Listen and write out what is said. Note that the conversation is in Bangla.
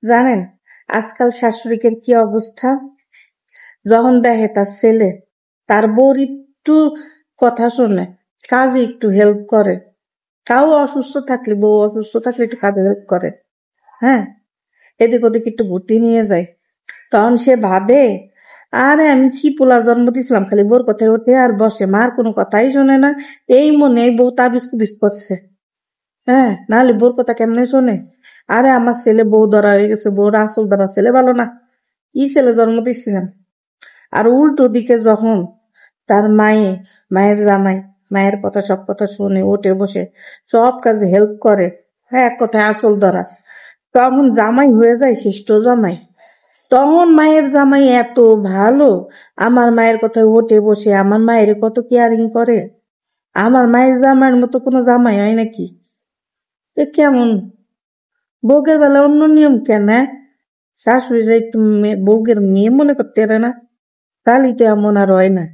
জানেন আজকাল শাশুড়িকের কি অবস্থা? যখন দেখে তার ছেলে তার বউর একটু কথা শোনে, কাজে একটু হেল্প করে, তাও অসুস্থ থাকলে, বউ অসুস্থ থাকলে একটু কাজে হেল্প করে, হ্যাঁ, এদিক ওদিক একটু ঘুরতে নিয়ে যায়, তখন সে ভাবে আরে আমি কি পোলা জন্ম দিছিলাম, খালি বউর কথায় ওঠে আর বসে, মার কোনো কথাই শোনে না। এই মনে এই বউ তাবিজ কুবিজ করছে, হ্যাঁ, নাহলে বউর কথা কেমনে শোনে? আরে আমার ছেলে বউ ধরা হয়ে গেছে, বউর আসল ধরা, ছেলে ভালো না, কি ছেলে জন্ম দিছিলাম। আর উল্টো দিকে যখন তার মায়ের জামাই মায়ের কথা সব কথা শুনে, ওঠে বসে সব কাজে হেল্প করে, হ্যাঁ, এক কথায় আসল ধরা, তখন জামাই হয়ে যায় শিষ্ট জামাই। তখন মায়ের জামাই এত ভালো, আমার মায়ের কথায় ওঠে বসে, আমার মায়ের কত কেয়ারিং করে। আমার মায়ের জামাইয়ের মতো কোনো জামাই হয় নাকি? এ কেমন? বউকের বেলা অন্য নিয়ম কেন? শাশুড়িরা একটু বউকের মেয়ে মনে করতে পারে না? তাহলেই তো এমন আর হয় না।